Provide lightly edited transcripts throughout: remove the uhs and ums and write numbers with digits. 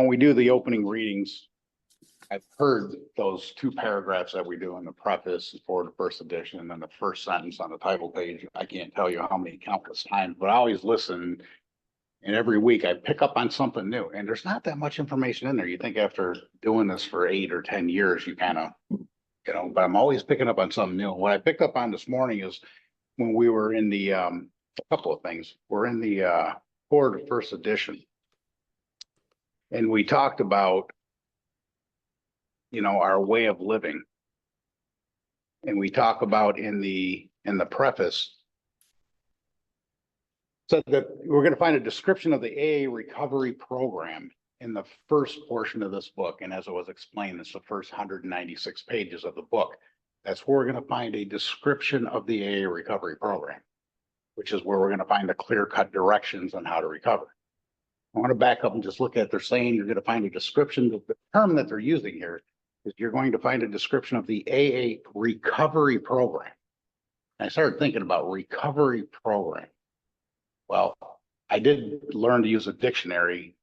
when we do the opening readings, I've heard those two paragraphs that we do in the preface for the first edition and then the first sentence on the title page. I can't tell you how many countless times, but I always listen. And every week I pick up on something new, and there's not that much information in there. You think after doing this for 8 or 10 years, you kind of, but I'm always picking up on something new. What I picked up on this morning is when we were in the, a couple of things. We're in the Ford first edition. And we talked about, our way of living. And we talk about in the preface, said that we're going to find a description of the AA recovery program in the first portion of this book. And as it was explained, it's the first 196 pages of the book. That's where we're going to find a description of the AA recovery program, which is where we're going to find the clear-cut directions on how to recover. I want to back up and just look at, they're saying you're going to find a description of the term that they're using here is you're going to find a description of the AA recovery program. And I started thinking about recovery program. Well, I did learn to use a dictionary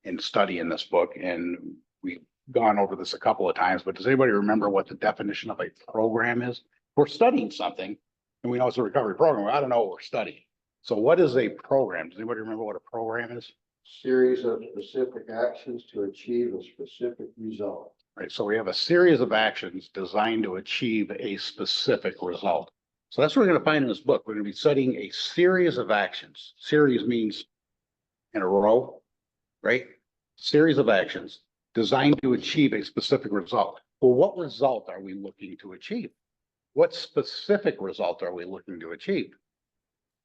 in studying this book, and we've gone over this a couple of times, but does anybody remember what the definition of a program is? We're studying something, and we know it's a recovery program. I don't know what we're studying. So what is a program? Does anybody remember what a program is? Series of specific actions to achieve a specific result. Right, so we have a series of actions designed to achieve a specific result. So that's what we're going to find in this book. We're going to be studying a series of actions. Series means in a row, right? Series of actions designed to achieve a specific result. Well, what result are we looking to achieve? What specific result are we looking to achieve?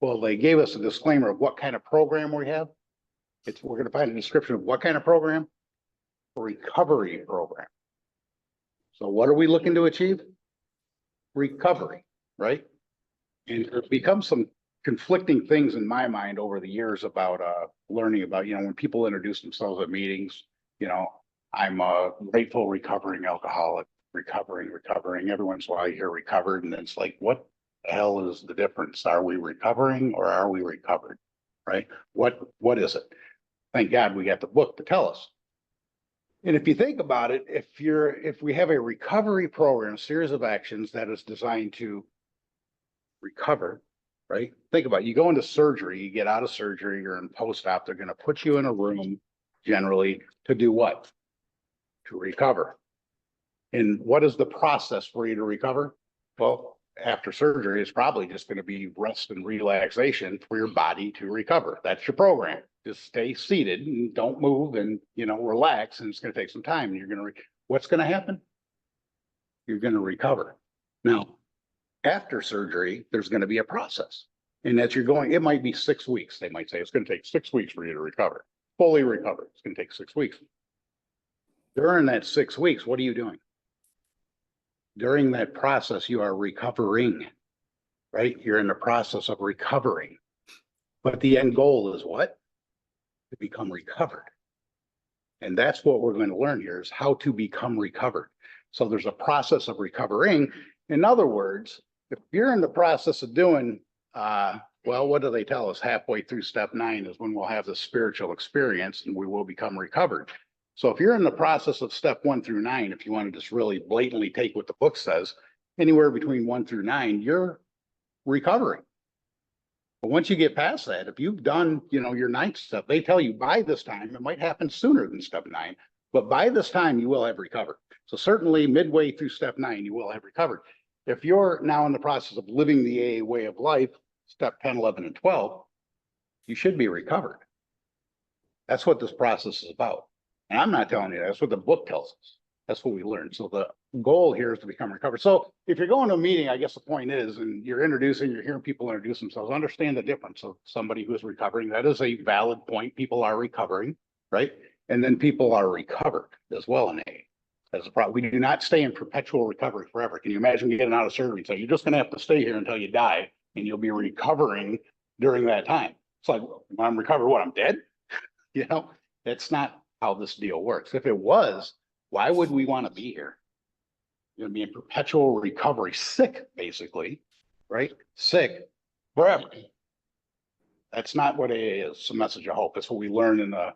Well, they gave us a disclaimer of what kind of program we have. We're going to find a description of what kind of program? A recovery program. So what are we looking to achieve? Recovery, right? And there's become some conflicting things in my mind over the years about learning about, when people introduce themselves at meetings, I'm a grateful recovering alcoholic, recovering. Every once in a while you hear recovered, and it's like, what the hell is the difference? Are we recovering or are we recovered? Right? What is it? Thank God we got the book to tell us. And if you think about it, if we have a recovery program, a series of actions that is designed to recover, right? Think about it. You go into surgery, you get out of surgery, you're in post-op, they're going to put you in a room generally to do what? To recover. And what is the process for you to recover? Well, after surgery, it's probably just going to be rest and relaxation for your body to recover. That's your program. Just stay seated and don't move and, relax. And it's going to take some time. And you're going to, what's going to happen? You're going to recover. Now, after surgery, there's going to be a process. And that it might be 6 weeks. They might say it's going to take 6 weeks for you to recover, fully recover. It's going to take 6 weeks. During that 6 weeks, what are you doing? During that process, you are recovering, right? You're in the process of recovering. But the end goal is what? To become recovered. And that's what we're going to learn here is how to become recovered. So there's a process of recovering. In other words, if you're in the process of doing, what do they tell us? Halfway through step 9 is when we'll have the spiritual experience and we will become recovered. So if you're in the process of step 1 through 9, if you want to just really blatantly take what the book says, anywhere between 1 through 9, you're recovering. But once you get past that, if you've done, your 9th step, they tell you by this time, it might happen sooner than step 9, but by this time you will have recovered. So certainly midway through step 9, you will have recovered. If you're now in the process of living the AA way of life, step 10, 11, and 12, you should be recovered. That's what this process is about. And I'm not telling you, that's what the book tells us. That's what we learned. So the goal here is to become recovered. So if you're going to a meeting, I guess the point is, and you're hearing people introduce themselves, understand the difference of somebody who is recovering. That is a valid point. People are recovering, right? And then people are recovered as well in AA. That's a problem. We do not stay in perpetual recovery forever. Can you imagine getting out of surgery? So you're just going to have to stay here until you die, and you'll be recovering during that time. It's like, when I'm recovered, what, I'm dead? That's not how this deal works. If it was, why would we want to be here? You're going to be in perpetual recovery, sick, basically, right? Sick forever. That's not what AA is. It's a message of hope. That's what we learn in the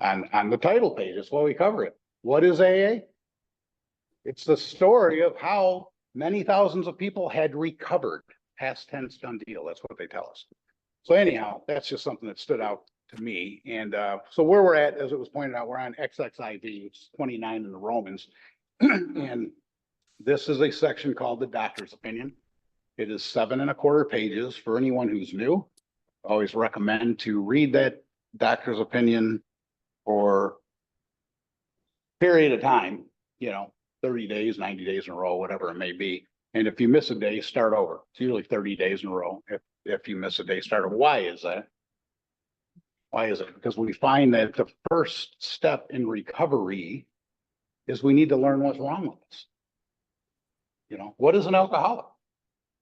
On the title page. That's why we cover it. What is AA? It's the story of how many thousands of people had recovered. Past tense, done deal. That's what they tell us. So anyhow, that's just something that stood out to me. And so where we're at, as it was pointed out, we're on XXIV, it's 29 in the Romans. And this is a section called the doctor's opinion. It is 7¼ pages. For anyone who's new, I always recommend to read that doctor's opinion for a period of time, 30 days, 90 days in a row, whatever it may be. And if you miss a day, start over. It's usually 30 days in a row. If you miss a day, start over. Why is that? Why is it? Because we find that the first step in recovery is we need to learn what's wrong with us. What is an alcoholic?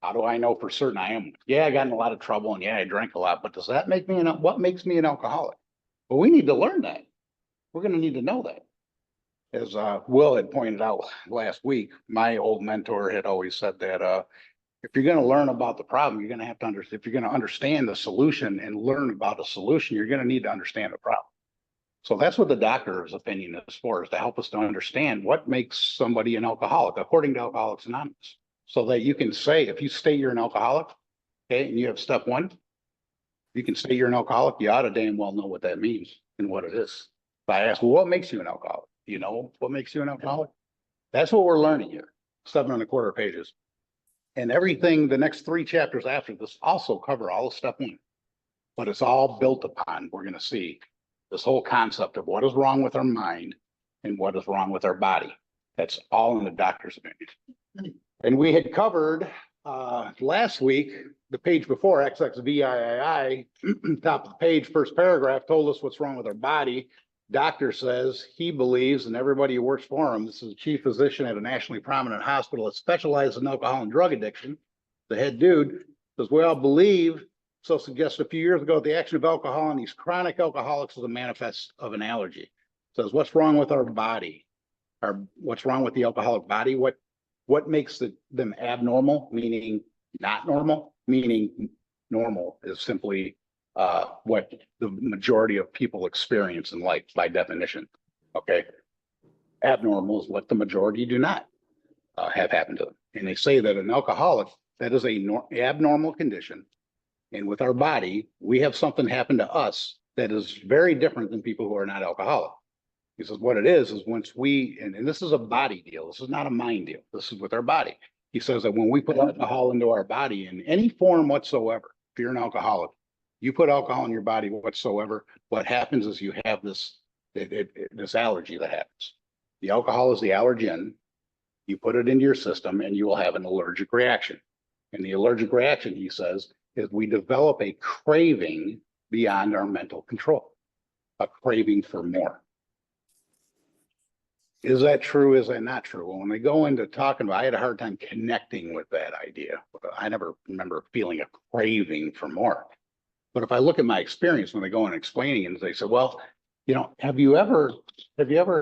How do I know for certain I am? Yeah, I got in a lot of trouble and yeah, I drank a lot, but does that make me what makes me an alcoholic? Well, we need to learn that. We're going to need to know that. As Will had pointed out last week, my old mentor had always said that if you're going to learn about the problem, you're going to have to understand. If you're going to understand the solution and learn about a solution, you're going to need to understand the problem. So that's what the doctor's opinion is for, is to help us to understand what makes somebody an alcoholic, according to Alcoholics Anonymous, so that you can say, if you state you're an alcoholic, okay, and you have step one, you can say you're an alcoholic, you ought to damn well know what that means and what it is. If I ask, well, what makes you an alcoholic? Do you know what makes you an alcoholic? That's what we're learning here, 7¼ pages. And everything, the next 3 chapters after this also cover all of step one. But it's all built upon, we're going to see, this whole concept of what is wrong with our mind and what is wrong with our body. That's all in the doctor's opinion. And we had covered last week, the page before, XXVII, top of the page, first paragraph, told us what's wrong with our body. Doctor says he believes, and everybody who works for him, this is a chief physician at a nationally prominent hospital that specializes in alcohol and drug addiction. The head dude says, we all believe, so suggested a few years ago, the action of alcohol on these chronic alcoholics is a manifest of an allergy. Says, what's wrong with our body? What's wrong with the alcoholic body? What makes them abnormal, meaning not normal, meaning normal is simply what the majority of people experience in life by definition. Okay. Abnormal is what the majority do not have happen to them. And they say that an alcoholic, that is a abnormal condition. And with our body, we have something happen to us that is very different than people who are not alcoholic. He says what it is once we, and this is a body deal. This is not a mind deal. This is with our body. He says that when we put alcohol into our body in any form whatsoever, if you're an alcoholic, you put alcohol in your body whatsoever, what happens is you have this allergy that happens. The alcohol is the allergen. You put it into your system and you will have an allergic reaction. And the allergic reaction, he says, is we develop a craving beyond our mental control, a craving for more. Is that true? Is that not true? Well, when they go into talking about, I had a hard time connecting with that idea. I never remember feeling a craving for more. But if I look at my experience when they go and explaining it, they say, well, have you ever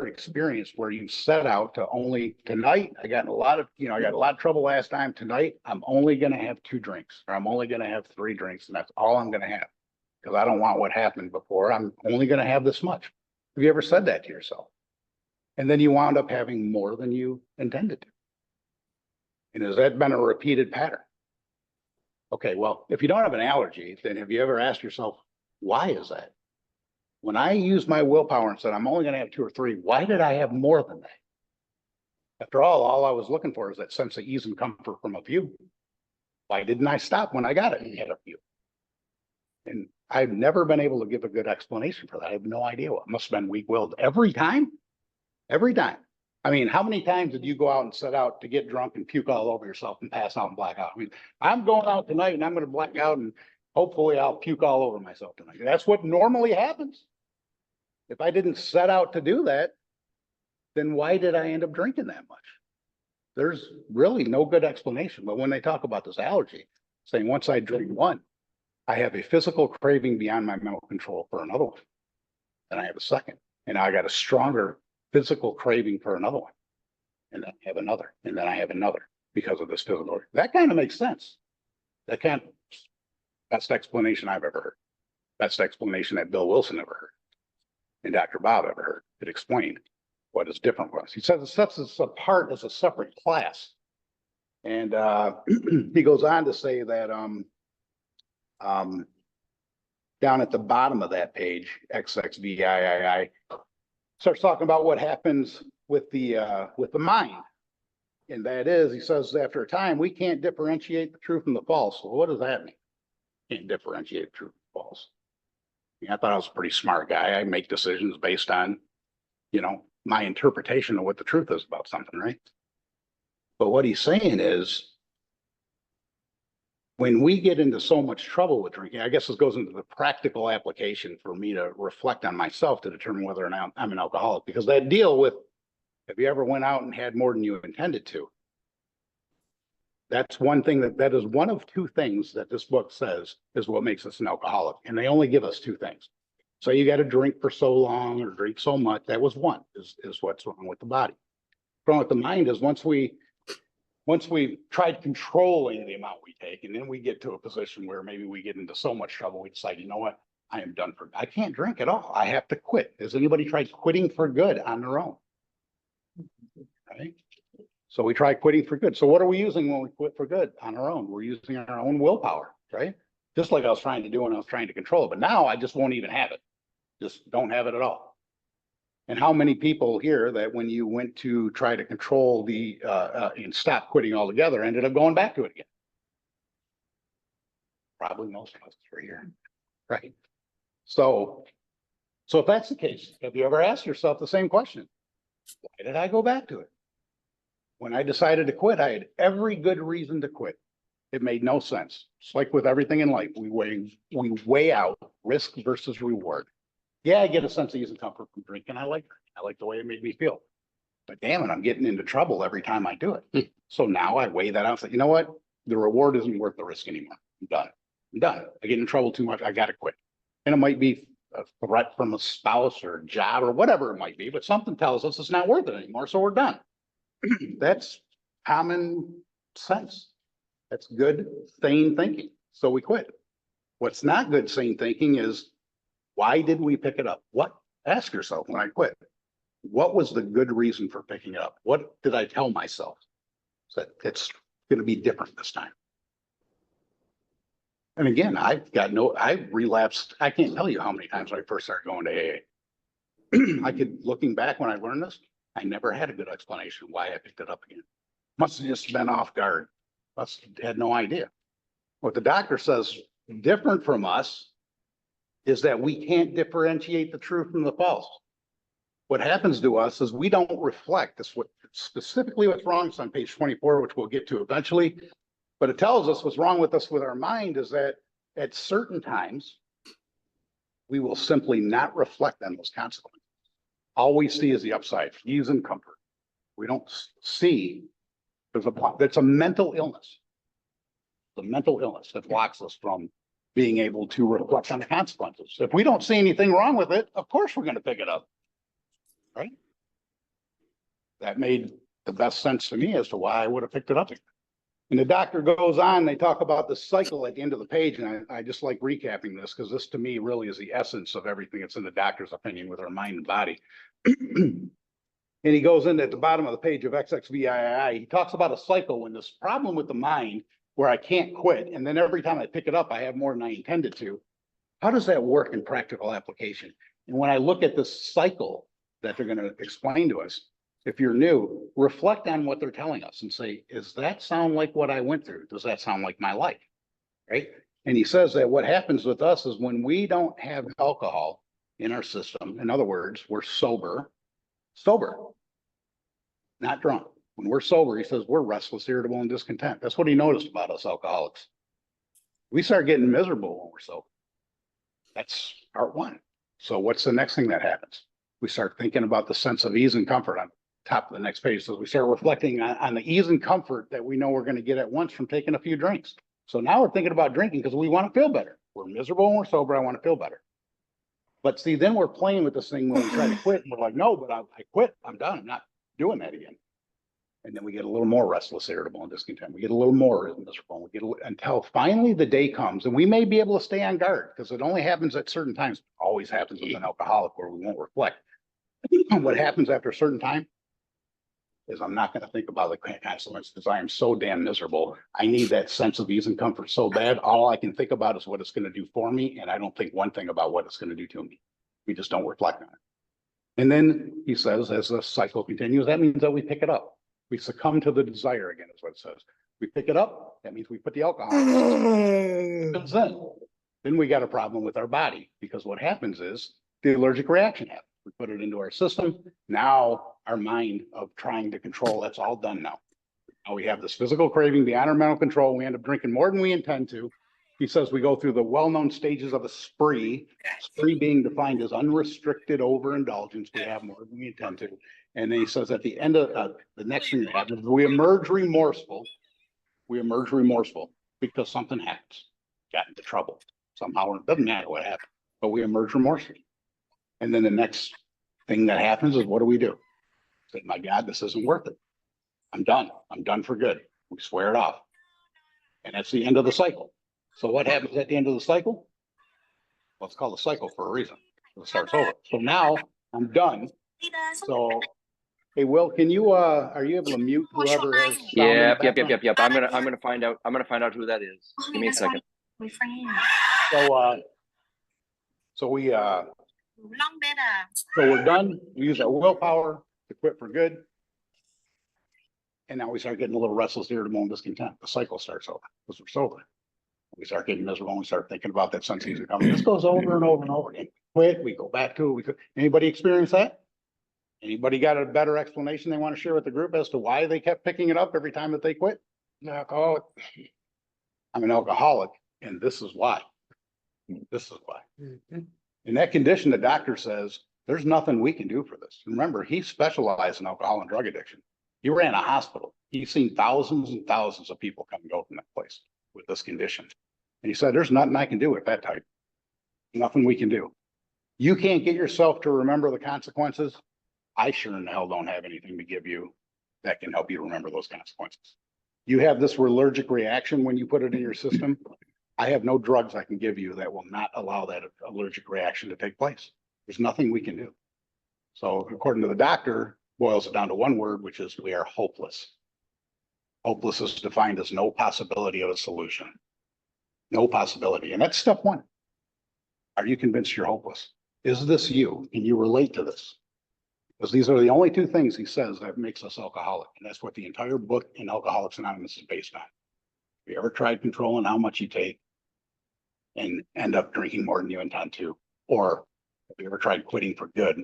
experienced where you set out to only tonight? I got a lot of trouble last time. Tonight, I'm only going to have 2 drinks, or I'm only going to have 3 drinks, and that's all I'm going to have because I don't want what happened before. I'm only going to have this much. Have you ever said that to yourself? And then you wound up having more than you intended to. And has that been a repeated pattern? Okay, well, if you don't have an allergy, then have you ever asked yourself, why is that? When I used my willpower and said, I'm only going to have 2 or 3, why did I have more than that? After all I was looking for is that sense of ease and comfort from a few. Why didn't I stop when I got it and had a few? And I've never been able to give a good explanation for that. I have no idea. What must have been weak-willed every time. Every time. I mean, how many times did you go out and set out to get drunk and puke all over yourself and pass out and black out? I mean, I'm going out tonight and I'm going to black out and hopefully I'll puke all over myself tonight. That's what normally happens. If I didn't set out to do that, then why did I end up drinking that much? There's really no good explanation. But when they talk about this allergy, saying once I drink one, I have a physical craving beyond my mental control for another one. Then I have a second. And I got a stronger physical craving for another one. And then I have another. And then I have another because of this physical. That kind of makes sense. Best explanation I've ever heard. Best explanation that Bill Wilson ever heard. and Dr. Bob ever heard. It explained what is different was. He says it sets us apart as a separate class. And he goes on to say that down at the bottom of that page, XXVIII starts talking about what happens with the mind. And that is, he says, after a time, we can't differentiate the true from the false. Well, what does that mean? Can't differentiate the true from the false. I thought I was a pretty smart guy. I make decisions based on, my interpretation of what the truth is about something, right? But what he's saying is, when we get into so much trouble with drinking, I guess this goes into the practical application for me to reflect on myself to determine whether or not I'm an alcoholic. Because that deal with, have you ever went out and had more than you intended to? That's one thing that is one of two things that this book says is what makes us an alcoholic. And they only give us two things. So you got to drink for so long or drink so much. That was one, is what's wrong with the body. Wrong with the mind is once we tried controlling the amount we take, and then we get to a position where maybe we get into so much trouble, we decide, you know what, I am done for, I can't drink at all. I have to quit. Has anybody tried quitting for good on their own? Right? So we try quitting for good. So what are we using when we quit for good on our own? We're using our own willpower, right? Just like I was trying to do when I was trying to control it. But now I just won't even have it. Just don't have it at all. And how many people here that when you went to try to control and stop quitting altogether ended up going back to it again? Probably most of us are here, right? So if that's the case, have you ever asked yourself the same question? Why did I go back to it? When I decided to quit, I had every good reason to quit. It made no sense. It's like with everything in life, we weigh out risk versus reward. Yeah, I get a sense of ease and comfort from drinking. I like the way it made me feel. But damn it, I'm getting into trouble every time I do it. So now I weigh that out and say, you know what? The reward isn't worth the risk anymore. I'm done. I get in trouble too much. I got to quit. And it might be a threat from a spouse or a job or whatever it might be, but something tells us it's not worth it anymore. So we're done. That's common sense. That's good, sane thinking. So we quit. What's not good, sane thinking is, why did we pick it up? Ask yourself when I quit, what was the good reason for picking it up? What did I tell myself that it's going to be different this time? And again, I relapsed. I can't tell you how many times when I first started going to AA. Looking back when I learned this, I never had a good explanation why I picked it up again. Must have just been off guard. Had no idea. What the doctor says different from us is that we can't differentiate the true from the false. What happens to us is we don't reflect. That's specifically what's wrong. It's on page 24, which we'll get to eventually. But it tells us what's wrong with us with our mind is that at certain times, we will simply not reflect on those consequences. All we see is the upside, ease and comfort. We don't see that's a mental illness. The mental illness that blocks us from being able to reflect on the consequences. If we don't see anything wrong with it, of course we're going to pick it up, right? That made the best sense to me as to why I would have picked it up. And the doctor goes on, they talk about the cycle at the end of the page, and I just like recapping this because this to me really is the essence of everything that's in the doctor's opinion with our mind and body. And he goes in at the bottom of the page of XXVIII, he talks about a cycle when this problem with the mind where I can't quit, and then every time I pick it up, I have more than I intended to. How does that work in practical application? And when I look at this cycle that they're going to explain to us, if you're new, reflect on what they're telling us and say, does that sound like what I went through? Does that sound like my life? Right? And he says that what happens with us is when we don't have alcohol in our system, in other words, we're sober, not drunk. When we're sober, he says we're restless, irritable, and discontent. That's what he noticed about us alcoholics. We start getting miserable when we're sober. That's part one. So what's the next thing that happens? We start thinking about the sense of ease and comfort on top of the next page. So we start reflecting on the ease and comfort that we know we're going to get at once from taking a few drinks. So now we're thinking about drinking because we want to feel better. We're miserable when we're sober. I want to feel better. But see, then we're playing with this thing when we try to quit. And we're like, no, but I quit. I'm done. I'm not doing that again. And then we get a little more restless, irritable, and discontent. We get a little more miserable. And we get until finally the day comes, and we may be able to stay on guard because it only happens at certain times. Always happens with an alcoholic where we won't reflect. What happens after a certain time is I'm not going to think about the consequences because I am so damn miserable. I need that sense of ease and comfort so bad. All I can think about is what it's going to do for me, and I don't think one thing about what it's going to do to me. We just don't reflect on it. And then he says, as the cycle continues, that means that we pick it up. We succumb to the desire again, is what it says. We pick it up. That means we put the alcohol. Then we got a problem with our body because what happens is the allergic reaction happens. We put it into our system. Now our mind of trying to control, that's all done now. Now we have this physical craving beyond our mental control. We end up drinking more than we intend to. He says we go through the well-known stages of a spree being defined as unrestricted overindulgence. We have more than we intend to. And then he says at the end of the next thing that happens, we emerge remorseful. We emerge remorseful because something happens. Got into trouble somehow. It doesn't matter what happened, but we emerge remorseful. And then the next thing that happens is what do we do? Say, my God, this isn't worth it. I'm done. I'm done for good. We swear it off. And that's the end of the cycle. So what happens at the end of the cycle? Well, it's called a cycle for a reason. It starts over. So now I'm done. So, hey, Will, can you, are you able to mute whoever has sound in the Yep. background? I'm gonna find out who that is. Give me a second. So we're done. We use our willpower to quit for good. And now we start getting a little restless, irritable, and discontent. The cycle starts over because we're sober. We start getting miserable and we start thinking about that sunset coming. This goes over and over and over again. Quit, we go back to it. Anybody experience that? Anybody got a better explanation they want to share with the group as to why they kept picking it up every time that they quit? Alcoholic. I'm an alcoholic, and this is why. This is why. In that condition, the doctor says, there's nothing we can do for this. Remember, he specialized in alcohol and drug addiction. He ran a hospital. He's seen thousands and thousands of people come and go from that place with this condition. And he said, there's nothing I can do with that type. Nothing we can do. You can't get yourself to remember the consequences. I sure in the hell don't have anything to give you that can help you remember those consequences. You have this allergic reaction when you put it in your system. I have no drugs I can give you that will not allow that allergic reaction to take place. There's nothing we can do. So according to the doctor, boils it down to one word, which is we are hopeless. Hopeless is defined as no possibility of a solution. No possibility. And that's step one. Are you convinced you're hopeless? Is this you? Can you relate to this? Because these are the only two things he says that makes us alcoholic. And that's what the entire book in Alcoholics Anonymous is based on. Have you ever tried controlling how much you take and end up drinking more than you intend to? Or have you ever tried quitting for good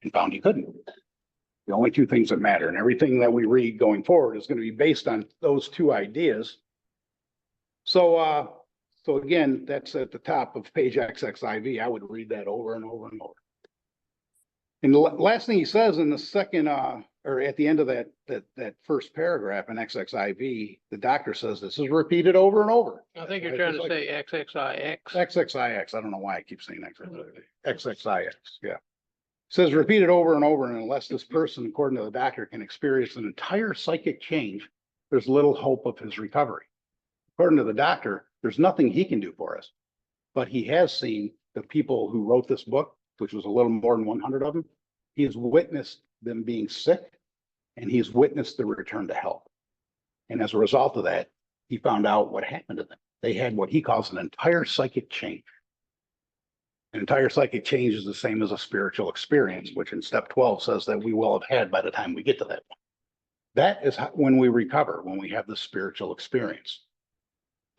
and found you couldn't? The only two things that matter, and everything that we read going forward is going to be based on those two ideas. So again, that's at the top of page XXIV. I would read that over and over and over. And the last thing he says in the second, or at the end of that first paragraph in XXIV, the doctor says this is repeated over and over. I think you're trying to say XXIX. XXIX. I don't know why I keep saying XXIX. Yeah. Says repeated over and over, and unless this person, according to the doctor, can experience an entire psychic change, there's little hope of his recovery. According to the doctor, there's nothing he can do for us, but he has seen the people who wrote this book, which was a little more than 100 of them. He has witnessed them being sick, and he's witnessed the return to health. And as a result of that, he found out what happened to them. They had what he calls an entire psychic change. An entire psychic change is the same as a spiritual experience, which in step 12 says that we will have had by the time we get to that point. That is when we recover, when we have this spiritual experience.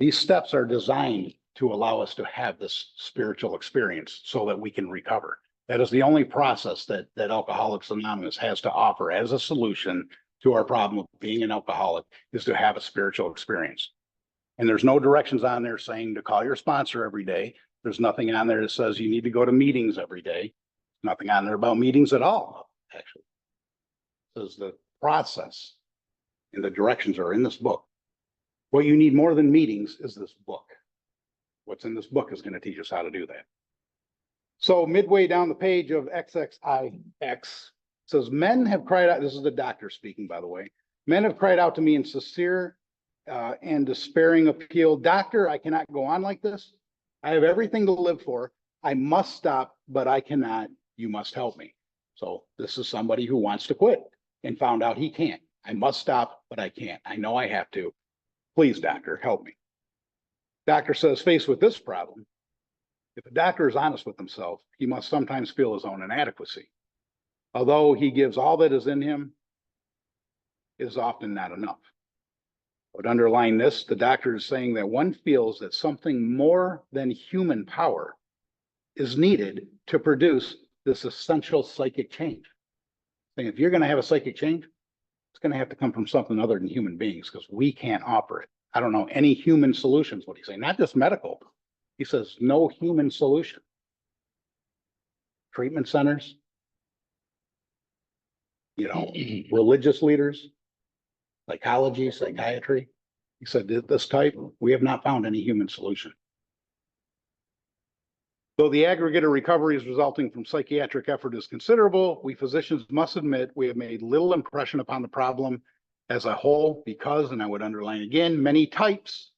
These steps are designed to allow us to have this spiritual experience so that we can recover. That is the only process that Alcoholics Anonymous has to offer as a solution to our problem of being an alcoholic, is to have a spiritual experience. And there's no directions on there saying to call your sponsor every day. There's nothing on there that says you need to go to meetings every day. Nothing on there about meetings at all, actually. It says the process and the directions are in this book. What you need more than meetings is this book. What's in this book is going to teach us how to do that. So midway down the page of XXIX, Says, men have cried out, this is the doctor speaking, by the way. Men have cried out to me in sincere and despairing appeal. Doctor, I cannot go on like this. I have everything to live for. I must stop, but I cannot. You must help me. So this is somebody who wants to quit and found out he can't. I must stop, but I can't. I know I have to. Please, doctor, help me. Doctor says, faced with this problem, if a doctor is honest with himself, he must sometimes feel his own inadequacy. Although he gives all that is in him, it is often not enough. But underlying this, the doctor is saying that one feels that something more than human power is needed to produce this essential psychic change. Saying if you're going to have a psychic change, it's going to have to come from something other than human beings because we can't offer it. I don't know any human solutions, what he's saying, not just medical. He says no human solution. Treatment centers, religious leaders, psychology, psychiatry. He said this type, we have not found any human solution. Though the aggregate of recoveries resulting from psychiatric effort is considerable, we physicians must admit we have made little impression upon the problem as a whole because, and I would underline again, many types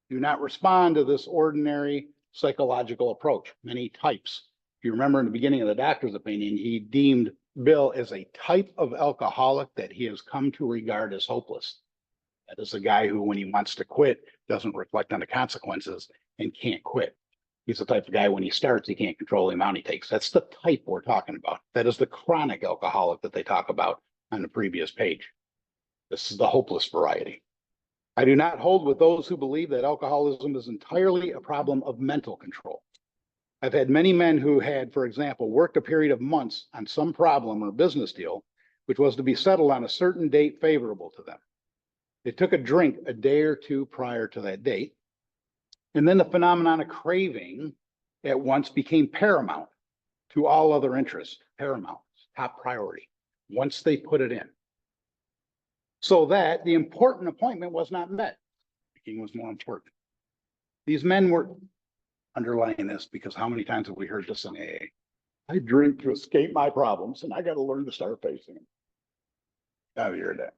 do not respond to this ordinary psychological approach. Many types. If you remember in the beginning of the doctor's opinion, he deemed Bill as a type of alcoholic that he has come to regard as hopeless. That is a guy who, when he wants to quit, doesn't reflect on the consequences and can't quit. He's the type of guy when he starts, he can't control the amount he takes. That's the type we're talking about. That is the chronic alcoholic that they talk about on the previous page. This is the hopeless variety. I do not hold with those who believe that alcoholism is entirely a problem of mental control. I've had many men who had, for example, worked a period of months on some problem or business deal, which was to be settled on a certain date favorable to them. They took a drink a day or two prior to that date, and then the phenomenon of craving at once became paramount to all other interests, paramount, top priority, once they put it in. So that the important appointment was not met. Drinking was more important. These men were underlying this because how many times have we heard this in AA? I drink to escape my problems and I got to learn to start facing them. I've heard that.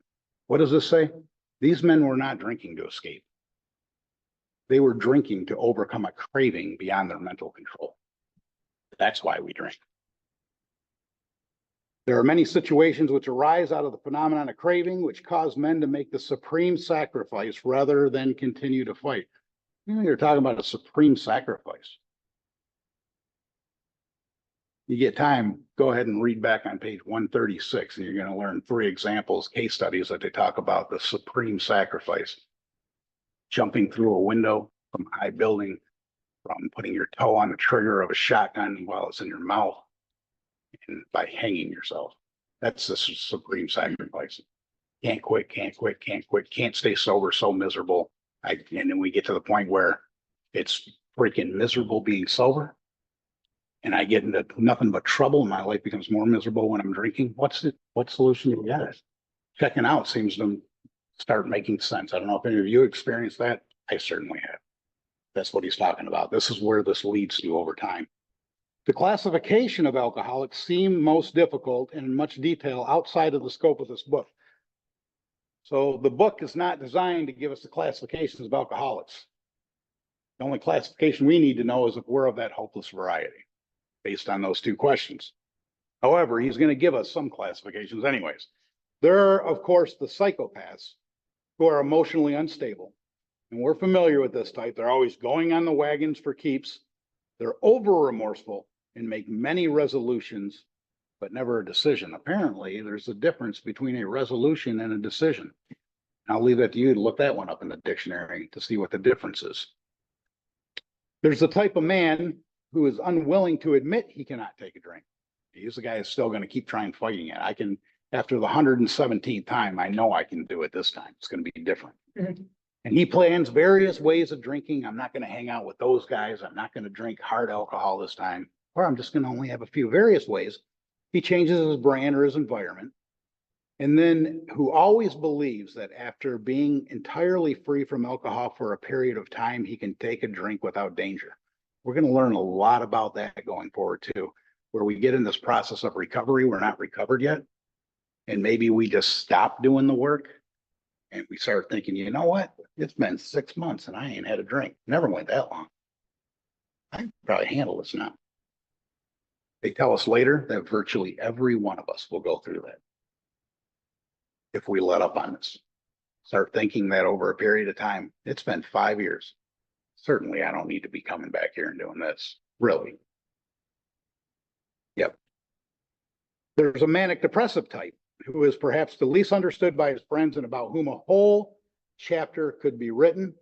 What does this say? These men were not drinking to escape. They were drinking to overcome a craving beyond their mental control. That's why we drink. There are many situations which arise out of the phenomenon of craving, which cause men to make the supreme sacrifice rather than continue to fight. You're talking about a supreme sacrifice. You get time, go ahead and read back on page 136, and you're going to learn 3 examples, case studies that they talk about the supreme sacrifice. Jumping through a window from a high building, from putting your toe on the trigger of a shotgun while it's in your mouth, and by hanging yourself. That's the supreme sacrifice. Can't quit, can't quit, can't quit, can't stay sober, so miserable. And then we get to the point where it's freaking miserable being sober. And I get into nothing but trouble. My life becomes more miserable when I'm drinking. What solution do you got? Checking out seems to start making sense. I don't know if any of you experienced that. I certainly have. That's what he's talking about. This is where this leads to over time. The classification of alcoholics seem most difficult and in much detail outside of the scope of this book. So the book is not designed to give us the classifications of alcoholics. The only classification we need to know is if we're of that hopeless variety, based on those 2 questions. However, he's going to give us some classifications anyways. There are, of course, the psychopaths who are emotionally unstable. And we're familiar with this type. They're always going on the wagons for keeps. They're over remorseful and make many resolutions, but never a decision. Apparently, there's a difference between a resolution and a decision. I'll leave that to you to look that one up in the dictionary to see what the difference is. There's the type of man who is unwilling to admit he cannot take a drink. He's the guy who's still going to keep trying fighting it. I can, after the 117th time, I know I can do it this time. It's going to be different. And he plans various ways of drinking. I'm not going to hang out with those guys. I'm not going to drink hard alcohol this time, or I'm just going to only have a few various ways. He changes his brand or his environment. And then who always believes that after being entirely free from alcohol for a period of time, he can take a drink without danger. We're going to learn a lot about that going forward too, where we get in this process of recovery. We're not recovered yet. And maybe we just stop doing the work and we start thinking, you know what? It's been 6 months and I ain't had a drink. Never went that long. I can probably handle this now. They tell us later that virtually every one of us will go through that. If we let up on this, start thinking that over a period of time, it's been 5 years. Certainly, I don't need to be coming back here and doing this. Really. Yep. There's a manic depressive type who is perhaps the least understood by his friends and about whom a whole chapter could be written.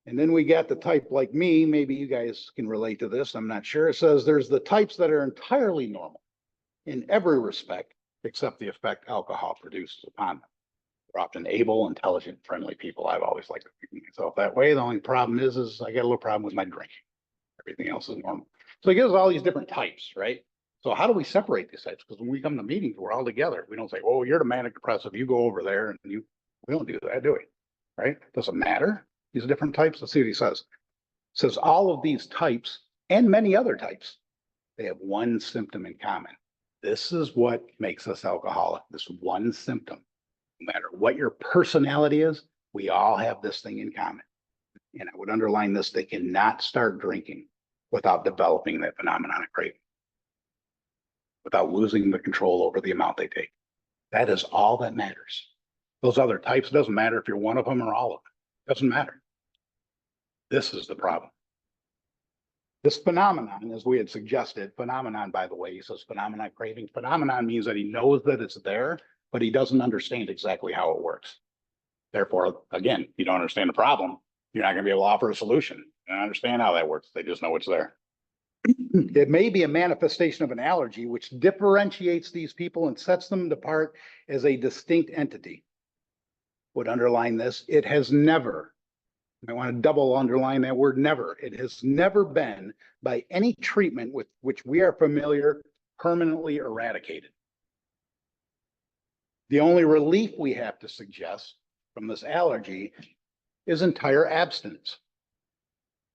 And then we got the type like me, maybe you guys can relate to this, I'm not sure. It says there's the types that are entirely normal in every respect, except the effect alcohol produces upon them. They're often able, intelligent, friendly people. I've always liked to think of myself that way. The only problem is I got a little problem with my drinking. Everything else is normal. So it gives all these different types, right? So how do we separate these types? Because when we come to meetings, we're all together. We don't say, oh, you're the manic depressive, you go over there, and we don't do that, do we? Right? Doesn't matter. These different types. Let's see what he says. It says all of these types and many other types, they have one symptom in common. This is what makes us alcoholic. This one symptom. No matter what your personality is, we all have this thing in common. And I would underline this, they cannot start drinking without developing that phenomenon of craving, without losing the control over the amount they take. That is all that matters. Those other types, it doesn't matter if you're one of them or all of them. It doesn't matter. This is the problem. This phenomenon, as we had suggested, phenomenon, by the way, he says phenomenon craving. Phenomenon means that he knows that it's there, but he doesn't understand exactly how it works. Therefore, again, you don't understand the problem, you're not going to be able to offer a solution. You don't understand how that works. They just know it's there. It may be a manifestation of an allergy, which differentiates these people and sets them apart as a distinct entity. Would underline this. It has never, I want to double underline that word never. It has never been by any treatment with which we are familiar, permanently eradicated. The only relief we have to suggest from this allergy is entire abstinence.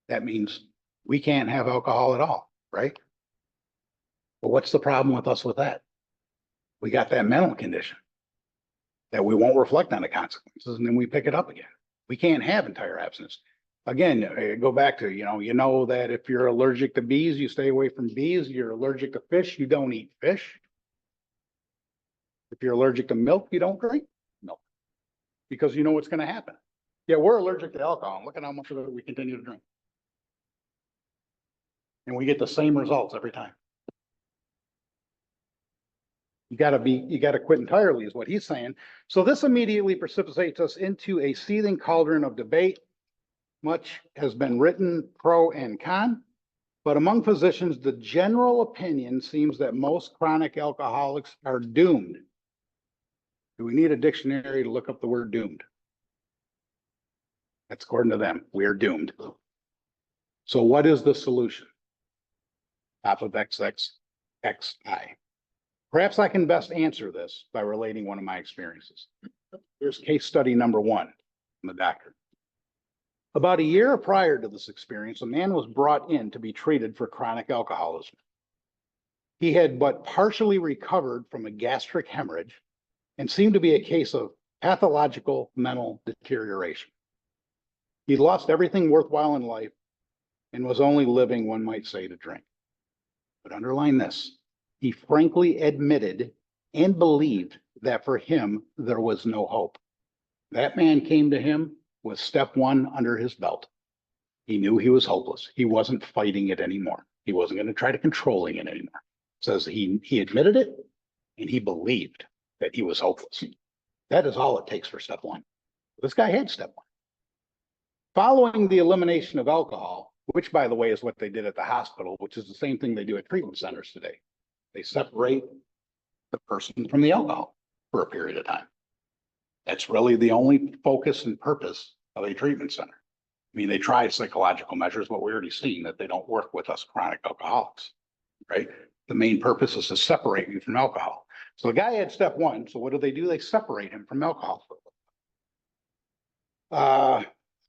That means we can't have alcohol at all, right? But what's the problem with us with that? We got that mental condition that we won't reflect on the consequences, and then we pick it up again. We can't have entire abstinence. Again, go back to, you know that if you're allergic to bees, you stay away from bees. You're allergic to fish, you don't eat fish. If you're allergic to milk, you don't drink milk because you know what's going to happen. Yeah, we're allergic to alcohol. Look at how much of it we continue to drink. And we get the same results every time. You gotta quit entirely is what he's saying. So this immediately precipitates us into a seething cauldron of debate. Much has been written pro and con, but among physicians, the general opinion seems that most chronic alcoholics are doomed. Do we need a dictionary to look up the word doomed? That's according to them. We are doomed. So what is the solution? Top of XXXI. Perhaps I can best answer this by relating one of my experiences. Here's case study number one from the doctor. About a year prior to this experience, a man was brought in to be treated for chronic alcoholism. He had but partially recovered from a gastric hemorrhage and seemed to be a case of pathological mental deterioration. He lost everything worthwhile in life and was only living, one might say, to drink. But underline this. He frankly admitted and believed that for him, there was no hope. That man came to him with step one under his belt. He knew he was hopeless. He wasn't fighting it anymore. He wasn't going to try to controlling it anymore. It says he admitted it and he believed that he was hopeless. That is all it takes for step one. This guy had step one. Following the elimination of alcohol, which by the way is what they did at the hospital, which is the same thing they do at treatment centers today. They separate the person from the alcohol for a period of time. That's really the only focus and purpose of a treatment center. I mean, they try psychological measures, but we already seen that they don't work with us chronic alcoholics, right? The main purpose is to separate you from alcohol. So the guy had step one. So what do? They separate him from alcohol.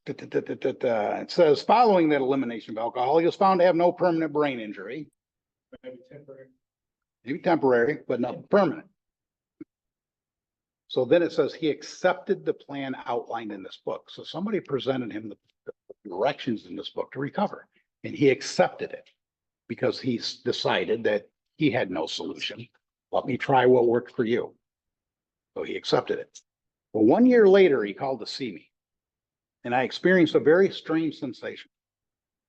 It says following that elimination of alcohol, he was found to have no permanent brain injury. Maybe temporary, but not permanent. So then it says he accepted the plan outlined in this book. So somebody presented him the directions in this book to recover, and he accepted it because he's decided that he had no solution. Let me try what worked for you. So he accepted it. Well, 1 year later, he called to see me, and I experienced a very strange sensation.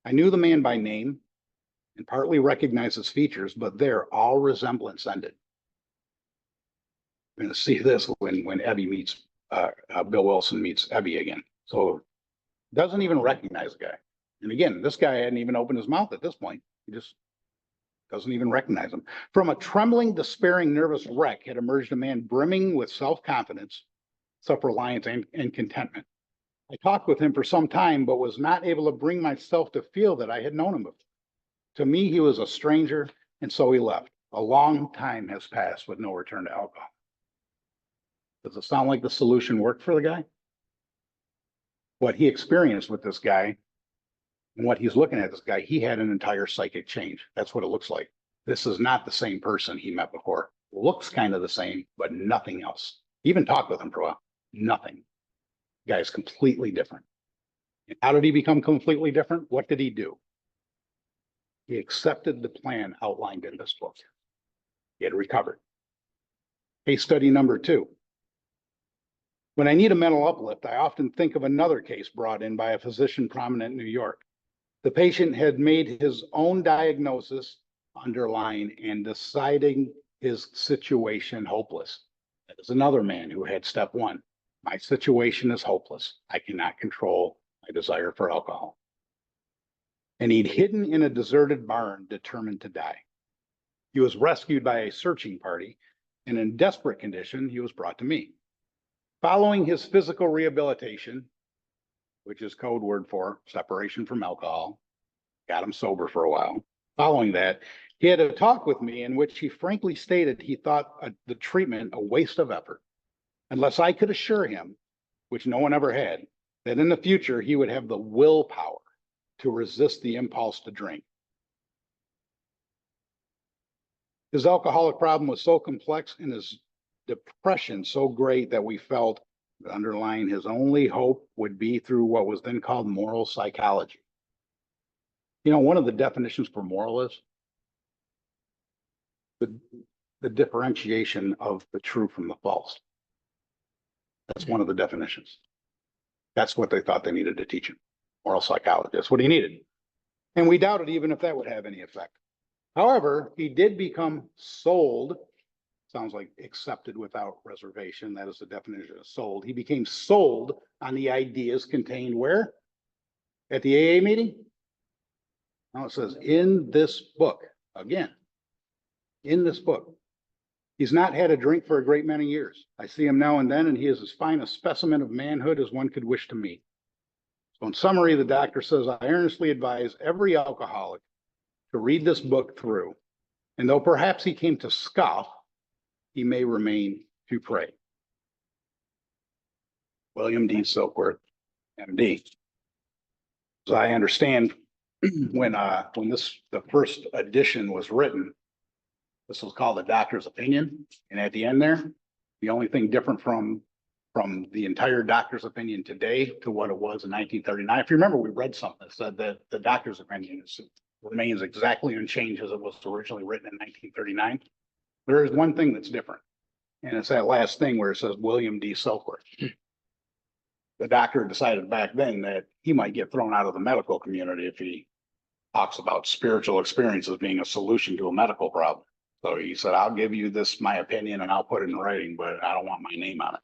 I knew the man by name and partly recognized his features, but there all resemblance ended. We're going to see this when Ebby meets, Bill Wilson meets Ebby again. So doesn't even recognize the guy. And again, this guy hadn't even opened his mouth at this point. He just doesn't even recognize him. From a trembling, despairing, nervous wreck had emerged a man brimming with self-confidence, self-reliance, and contentment. I talked with him for some time, but was not able to bring myself to feel that I had known him before. To me, he was a stranger, and so he left. A long time has passed with no return to alcohol. Does it sound like the solution worked for the guy? What he experienced with this guy and what he's looking at this guy, he had an entire psychic change. That's what it looks like. This is not the same person he met before. Looks kind of the same, but nothing else. Even talked with him for a while. Nothing. The guy is completely different. And how did he become completely different? What did he do? He accepted the plan outlined in this book. He had recovered. Case study number 2. When I need a mental uplift, I often think of another case brought in by a physician prominent in New York. The patient had made his own diagnosis, underlying and deciding his situation hopeless. That is another man who had step 1. My situation is hopeless. I cannot control my desire for alcohol. And he'd hidden in a deserted barn, determined to die. He was rescued by a searching party, and in desperate condition, he was brought to me. Following his physical rehabilitation, which is code word for separation from alcohol, got him sober for a while. Following that, he had a talk with me in which he frankly stated he thought the treatment a waste of effort, unless I could assure him, which no one ever had, that in the future he would have the willpower to resist the impulse to drink. His alcoholic problem was so complex and his depression so great that we felt underlying his only hope would be through what was then called moral psychology. You know, one of the definitions for moral is the differentiation of the true from the false. That's one of the definitions. That's what they thought they needed to teach him. Moral psychology. That's what he needed. And we doubted even if that would have any effect. However, he did become sold. Sounds like accepted without reservation. That is the definition of sold. He became sold on the ideas contained where? At the AA meeting? Now it says in this book. Again, in this book. He's not had a drink for a great many years. I see him now and then, and he is as fine a specimen of manhood as one could wish to meet. So in summary, the doctor says, I earnestly advise every alcoholic to read this book through. And though perhaps he came to scoff, he may remain to pray. William D. Silkworth, MD. As I understand, when the first edition was written, this was called the doctor's opinion. And at the end there, the only thing different from the entire doctor's opinion today to what it was in 1939. If you remember, we read something that said that the doctor's opinion remains exactly unchanged as it was originally written in 1939. There is one thing that's different, and it's that last thing where it says William D. Silkworth. The doctor decided back then that he might get thrown out of the medical community if he talks about spiritual experiences being a solution to a medical problem. So he said, I'll give you this, my opinion, and I'll put it in writing, but I don't want my name on it.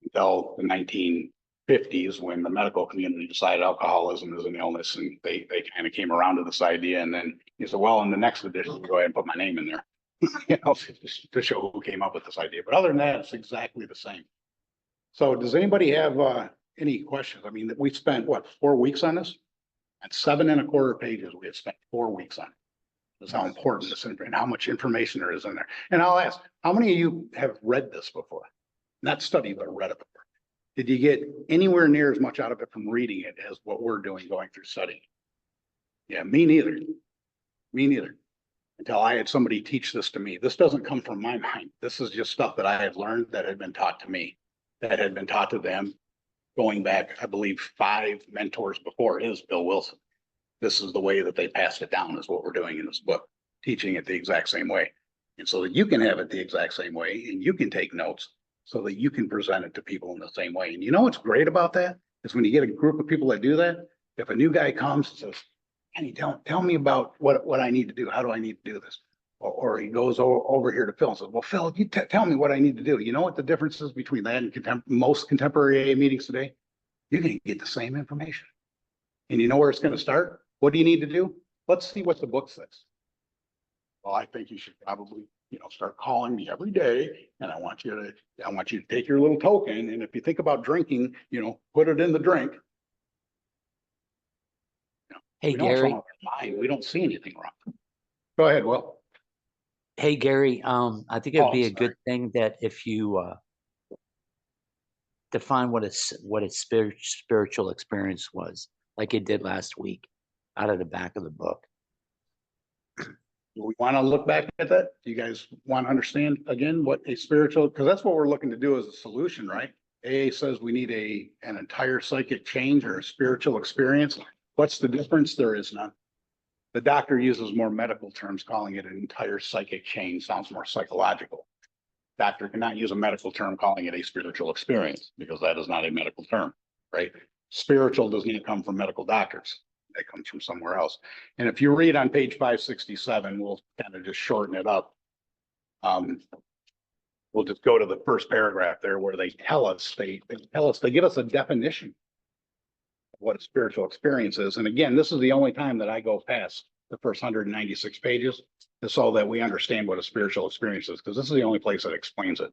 Until the 1950s, when the medical community decided alcoholism is an illness, and they kind of came around to this idea. And then he said, well, in the next edition, go ahead and put my name in there, you know, to show who came up with this idea. But other than that, it's exactly the same. So does anybody have any questions? I mean, we spent, what, 4 weeks on this? At 7¼ pages, we had spent 4 weeks on it. That's how important this is and how much information there is in there. And I'll ask, how many of you have read this before? Not studied, but read it before. Did you get anywhere near as much out of it from reading it as what we're doing going through studying? Yeah, me neither. Me neither. until I had somebody teach this to me. This doesn't come from my mind. This is just stuff that I had learned that had been taught to me, that had been taught to them going back, I believe, 5 mentors before his, Bill Wilson. This is the way that they passed it down, is what we're doing in this book, teaching it the exact same way. And so that you can have it the exact same way and you can take notes so that you can present it to people in the same way. And you know what's great about that is when you get a group of people that do that, if a new guy comes and says, Kenny, tell me about what I need to do. How do I need to do this? Or he goes over here to Phil and says, well, Phil, you tell me what I need to do. You know what the difference is between that and most contemporary AA meetings today? You're going to get the same information. And you know where it's going to start? What do you need to do? Let's see what the book says. Well, I think you should probably, start calling me every day. And I want you to take your little token. And if you think about drinking, put it in the drink. Hey, We know what's Gary. wrong with our mind. We don't see anything wrong. Go ahead, Will. Hey, Gary. I think it'd Oh, be a I'm good thing that if you define what a spiritual experience was, like you did last week, out of the back of the book. We want to look back at that. Do you guys want to understand again what a spiritual, because that's what we're looking to do as a solution, right? AA says we need an entire psychic change or a spiritual experience. What's the difference? There is none. The doctor uses more medical terms, calling it an entire psychic change. Sounds more psychological. Doctor cannot use a medical term calling it a spiritual experience because that is not a medical term, right? Spiritual does not come from medical doctors. That comes from somewhere else. And if you read on page 567, we'll kind of just shorten it up. We'll just go to the first paragraph there where they tell us, they give us a definition of what a spiritual experience is. And again, this is the only time that I go past the first 196 pages, so that we understand what a spiritual experience is, because this is the only place that explains it.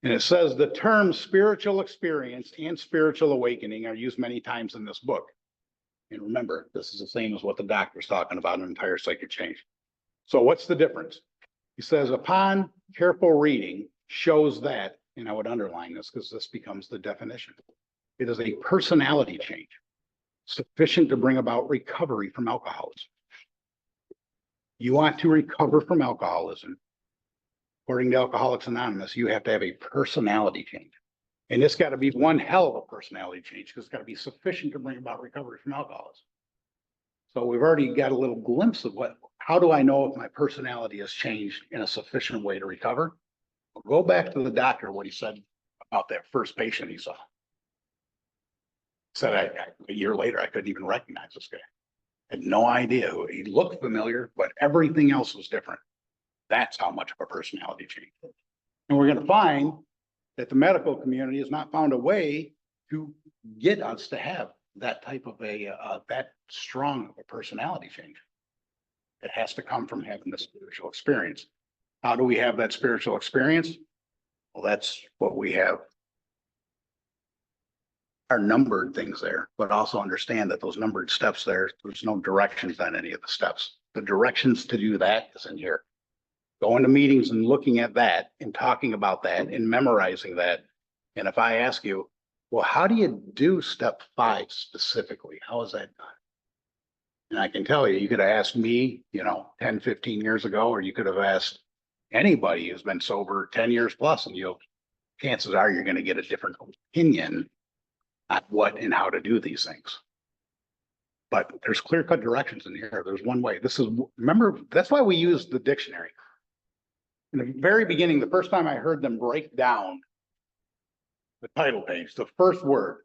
And it says the terms spiritual experience and spiritual awakening are used many times in this book. And remember, this is the same as what the doctor's talking about, an entire psychic change. So what's the difference? He says, upon careful reading shows that, and I would underline this because this becomes the definition. It is a personality change sufficient to bring about recovery from alcoholism. You want to recover from alcoholism. According to Alcoholics Anonymous, you have to have a personality change. And it's got to be one hell of a personality change because it's got to be sufficient to bring about recovery from alcoholism. So we've already got a little glimpse of how do I know if my personality has changed in a sufficient way to recover? Well, go back to the doctor, what he said about that first patient he saw. Said a year later, I couldn't even recognize this guy. Had no idea who he looked familiar, but everything else was different. That's how much of a personality change. And we're going to find that the medical community has not found a way to get us to have that type of that strong of a personality change. It has to come from having the spiritual experience. How do we have that spiritual experience? Well, that's what we have. Are numbered things there, but also understand that those numbered steps there's no directions on any of the steps. The directions to do that is in here. Going to meetings and looking at that and talking about that and memorizing that. And if I ask you, well, how do you do step 5 specifically? How is that done? And I can tell you, you could have asked me, 10, 15 years ago, or you could have asked anybody who's been sober 10 years plus, and chances are you're going to get a different opinion on what and how to do these things. But there's clear-cut directions in here. There's one way. Remember, that's why we use the dictionary. In the very beginning, the first time I heard them break down the title page, the first word,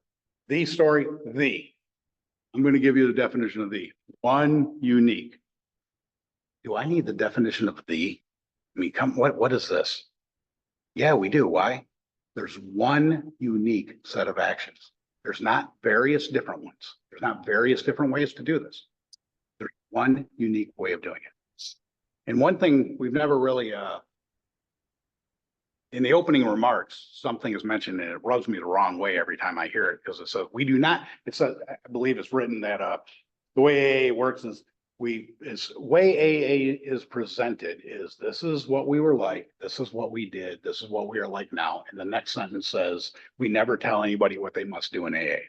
the story, the. I'm going to give you the definition of the. One, unique. Do I need the definition of the? I mean, what is this? Yeah, we do. Why? There's one unique set of actions. There's not various different ones. There's not various different ways to do this. There's one unique way of doing it. And one thing we've never really, in the opening remarks, something is mentioned and it rubs me the wrong way every time I hear it because it says, I believe it's written that the way AA works is way AA is presented is this is what we were like, this is what we did, this is what we are like now. And the next sentence says, we never tell anybody what they must do in AA.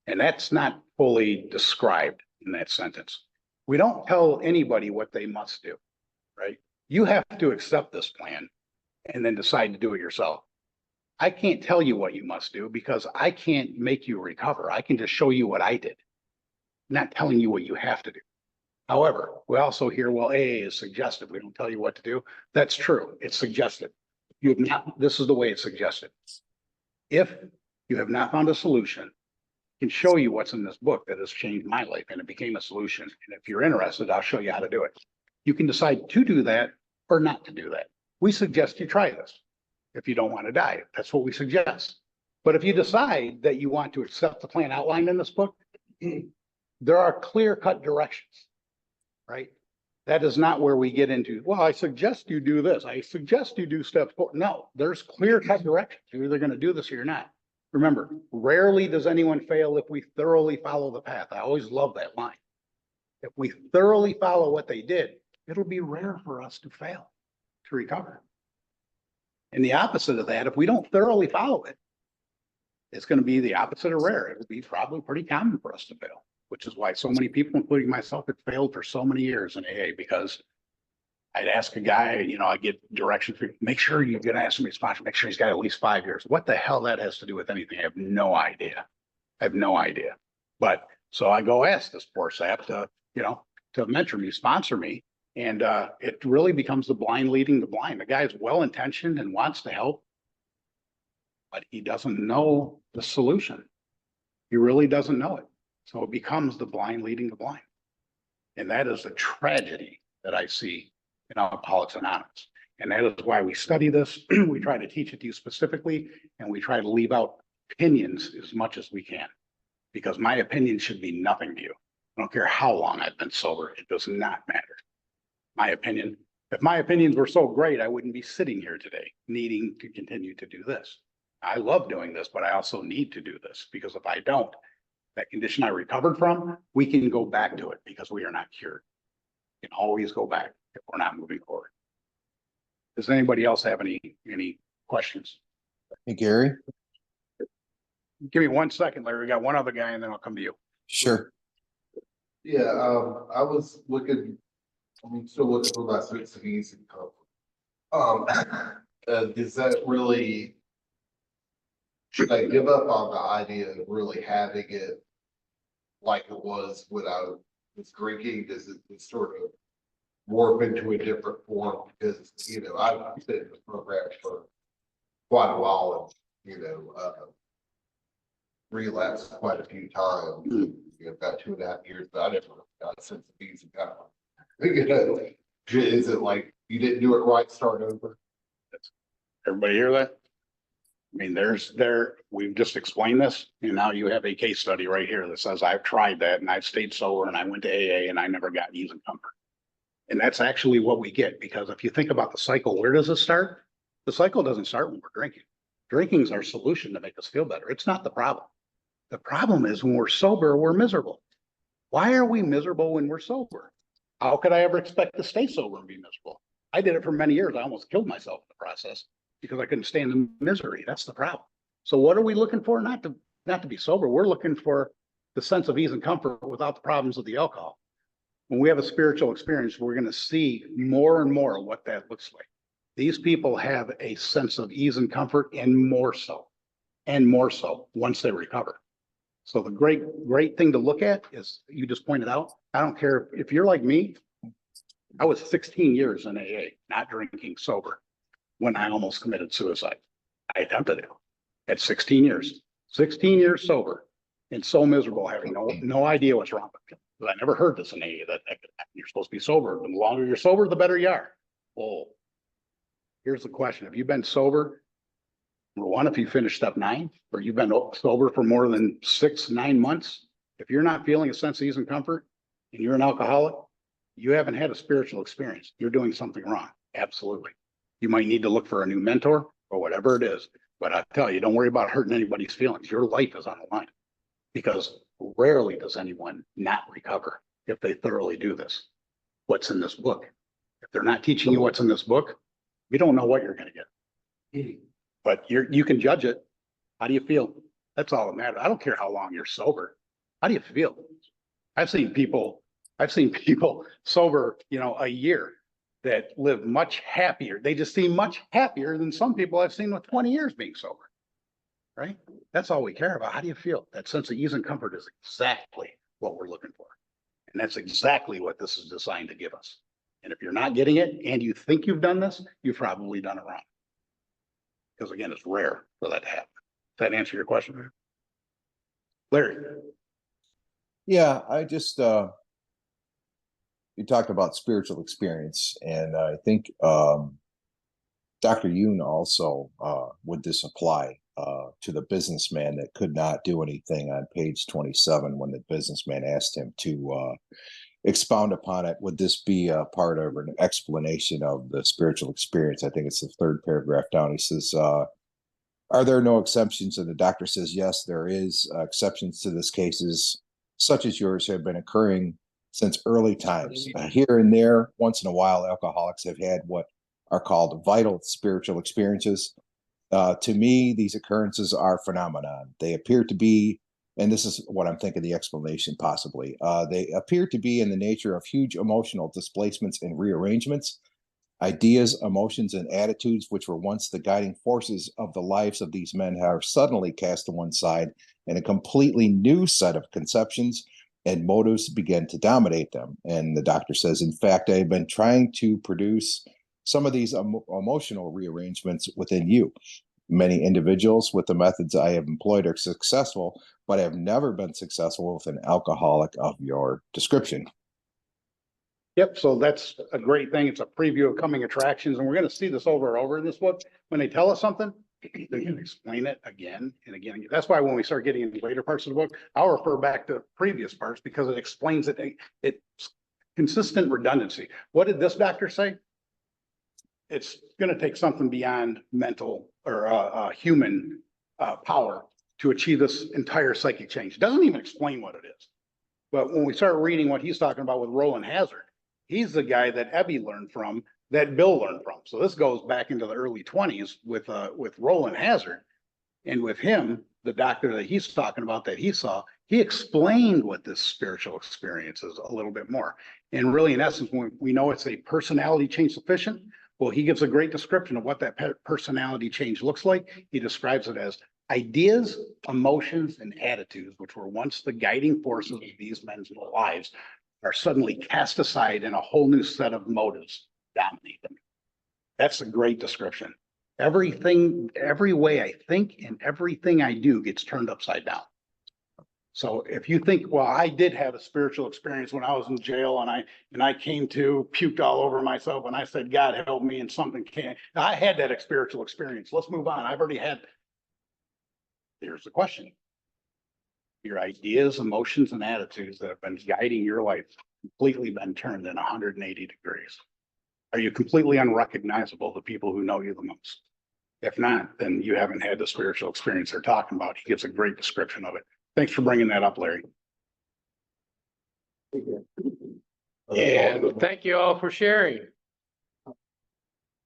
And that's not fully described in that sentence. We don't tell anybody what they must do. right? You have to accept this plan and then decide to do it yourself. I can't tell you what you must do because I can't make you recover. I can just show you what I did, not telling you what you have to do. However, we also hear, well, AA is suggested. We don't tell you what to do. That's true. It's suggested. You have not, this is the way it's suggested. If you have not found a solution, I can show you what's in this book that has changed my life and it became a solution. And if you're interested, I'll show you how to do it. You can decide to do that or not to do that. We suggest you try this. If you don't want to die, that's what we suggest. But if you decide that you want to accept the plan outlined in this book, there are clear-cut directions, right? That is not where we get into, well, I suggest you do this. I suggest you do step 4. No, there's clear-cut directions. You're either going to do this or you're not. Remember, rarely does anyone fail if we thoroughly follow the path. I always love that line. If we thoroughly follow what they did, it'll be rare for us to fail, to recover. And the opposite of that, if we don't thoroughly follow it, it's going to be the opposite of rare. It'll be probably pretty common for us to fail, which is why so many people, including myself, have failed for so many years in AA, because I'd ask a guy, I get directions, make sure you're going to ask me a sponsor, make sure he's got at least 5 years. What the hell that has to do with anything? I have no idea. But so I go ask this poor sap to mentor me, sponsor me. And it really becomes the blind leading the blind. The guy is well-intentioned and wants to help, but he doesn't know the solution. He really doesn't know it. So it becomes the blind leading the blind. And that is a tragedy that I see in Alcoholics Anonymous. And that is why we study this. We try to teach it to you specifically, and we try to leave out opinions as much as we can, because my opinion should be nothing to you. I don't care how long I've been sober. It does not matter. My opinion, if my opinions were so great, I wouldn't be sitting here today needing to continue to do this. I love doing this, but I also need to do this, because if I don't, that condition I recovered from, we can go back to it because we are not cured. We can always go back if we're not moving forward. Does anybody else have any questions? Hey, Gary. Give me 1 second, Larry. We got one other guy and then I'll come to you. Sure. Yeah, I was looking, I'm still looking for my sense of ease and comfort. Does that really, should I give up on the idea of really having it like it was when I was drinking? Does it sort of morph into a different form? Because, I've been in the program for quite a while and, relapsed quite a few times. About 2.5 years, but I never got a sense of ease and comfort. Is it like you didn't do it right, start over? Everybody hear that? I mean, we've just explained this, and now you have a case study right here that says I've tried that and I've stayed sober and I went to AA and I never got ease and comfort. And that's actually what we get, because if you think about the cycle, where does it start? The cycle doesn't start when we're drinking. Drinking is our solution to make us feel better. It's not the problem. The problem is when we're sober, we're miserable. Why are we miserable when we're sober? How could I ever expect to stay sober and be miserable? I did it for many years. I almost killed myself in the process because I couldn't stand the misery. That's the problem. So what are we looking for? Not to be sober. We're looking for the sense of ease and comfort without the problems of the alcohol. When we have a spiritual experience, we're going to see more and more what that looks like. These people have a sense of ease and comfort, and more so once they recover. So the great thing to look at is, you just pointed out, I don't care if you're like me. I was 16 years in AA, not drinking, sober, when I almost committed suicide. I attempted it at 16 years sober, and so miserable, having no idea what's wrong with me. But I never heard this in AA, that you're supposed to be sober. The longer you're sober, the better you are. Well, here's the question. Have you been sober? Number one, if you finished step 9, or you've been sober for more than 6-9 months, if you're not feeling a sense of ease and comfort and you're an alcoholic, you haven't had a spiritual experience. You're doing something wrong. Absolutely. You might need to look for a new mentor or whatever it is. But I tell you, don't worry about hurting anybody's feelings. Your life is on the line, because rarely does anyone not recover if they thoroughly do this. What's in this book? If they're not teaching you what's in this book, you don't know what you're going to get. But you can judge it. How do you feel? That's all that matters. I don't care how long you're sober. How do you feel? I've seen people sober, a year, that live much happier. They just seem much happier than some people I've seen with 20 years being sober. Right? That's all we care about. How do you feel? That sense of ease and comfort is exactly what we're looking for. And that's exactly what this is designed to give us. And if you're not getting it and you think you've done this, you've probably done it wrong. Because again, it's rare for that to happen. Does that answer your question? Larry? Yeah, I just you talked about spiritual experience, and I think Dr. Yoon also would this apply to the businessman that could not do anything on page 27 when the businessman asked him to expound upon it. Would this be a part of an explanation of the spiritual experience? I think it's the third paragraph down. He says, are there no exceptions? And the doctor says, yes, there is. Exceptions to this cases such as yours have been occurring since early times. Here and there, once in a while, alcoholics have had what are called vital spiritual experiences. To me, these occurrences are phenomenon. They appear to be, and this is what I'm thinking the explanation possibly, they appear to be in the nature of huge emotional displacements and rearrangements. Ideas, emotions, and attitudes which were once the guiding forces of the lives of these men are suddenly cast to one side, and a completely new set of conceptions and motives begin to dominate them. And the doctor says, in fact, I've been trying to produce some of these emotional rearrangements within you. Many individuals with the methods I have employed are successful, but have never been successful with an alcoholic of your description. Yep, so that's a great thing. It's a preview of coming attractions, and we're gonna see this over and over in this book. When they tell us something, they can explain it again and again. That's why when we start getting into later parts of the book, I'll refer back to previous parts because it explains it. It's consistent redundancy. What did this doctor say? It's gonna take something beyond mental or human power to achieve this entire psychic change. It doesn't even explain what it is. But when we start reading what he's talking about with Roland Hazard, he's the guy that Ebby learned from, that Bill learned from. So this goes back into the early 20s with Roland Hazard. And with him, the doctor that he's talking about that he saw, he explained what this spiritual experience is a little bit more. And really, in essence, we know it's a personality change sufficient. Well, he gives a great description of what that personality change looks like. He describes it as ideas, emotions, and attitudes, which were once the guiding forces of these men's lives, are suddenly cast aside and a whole new set of motives dominate them. That's a great description. Everything, every way I think and everything I do gets turned upside down. So if you think, well, I did have a spiritual experience when I was in jail and I came to, puked all over myself and I said, God help me, and something came. I had that spiritual experience. Let's move on. I've already had. Here's the question. Your ideas, emotions, and attitudes that have been guiding your life completely been turned in 180 degrees. Are you completely unrecognizable to people who know you the most? If not, then you haven't had the spiritual experience they're talking about. He gives a great description of it. Thanks for bringing that up, Larry. And thank you all for sharing.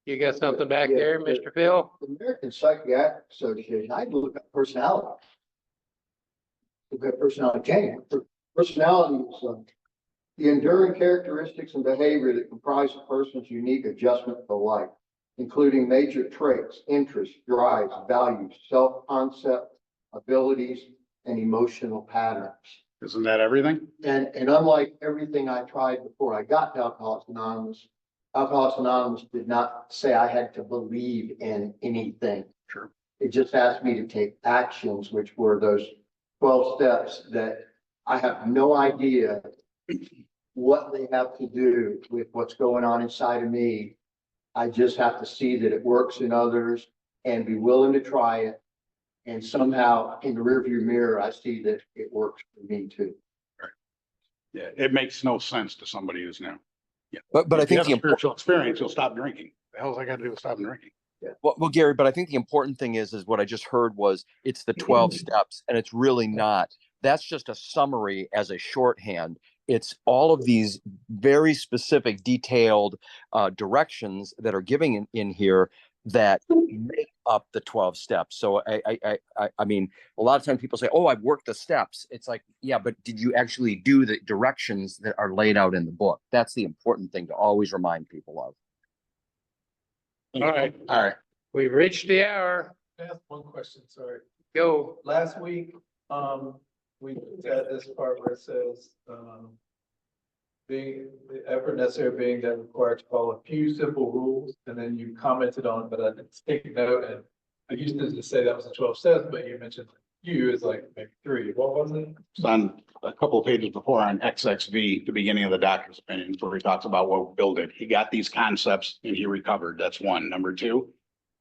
You got something back there, Mr. Phil? The American Psychiatric Association, I look at personality. Look at personality change. Personality is the enduring characteristics and behavior that comprise a person's unique adjustment to life, including major traits, interests, drives, values, self-concept, abilities, and emotional patterns. Isn't that everything? And unlike everything I tried before I got to Alcoholics Anonymous did not say I had to believe in anything. Sure. It just asked me to take actions, which were those 12 steps that I have no idea what they have to do with what's going on inside of me. I just have to see that it works in others and be willing to try it. And somehow in the rearview mirror, I see that it works for me too. Right. Yeah, it makes no sense to somebody who's new. Yeah. But I If you think have a spiritual experience, you'll stop drinking. The hell's I got to do with stopping drinking? well, Gary, but I think the important thing is what I just heard was it's the 12 steps, and it's really not. That's just a summary as a shorthand. It's all of these very specific, detailed directions that are giving in here that make up the 12 steps. So I mean, a lot of times people say, oh, I've worked the steps. It's like, yeah, but did you actually do the directions that are laid out in the book? That's the important thing to always remind people of. All right, All right. we've reached the hour. Can I ask one question, sorry. Go. Last week, we had this part where it says, being, the effort necessary being that required to follow a few simple rules, and then you commented on, but I didn't take a note, and I used to just say that was the 12 steps, but you mentioned few is like maybe 3. What was it? It's on a couple of pages before on XXV, the beginning of the doctor's opinion, where he talks about what we built it. He got these concepts and he recovered. That's one. Number two,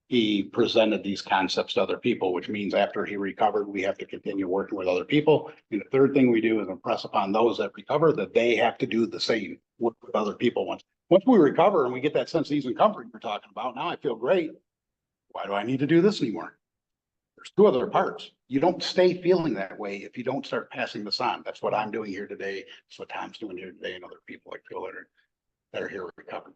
he presented these concepts to other people, which means after he recovered, we have to continue working with other people. And the third thing we do is impress upon those that recover that they have to do the same, work with other people. Once we recover and we get that sense of ease and comfort you're talking about, now I feel great. Why do I need to do this anymore? There's two other parts. You don't stay feeling that way if you don't start passing this on. That's what I'm doing here today. That's what Tom's doing here today and other people like Phil that are here recovered.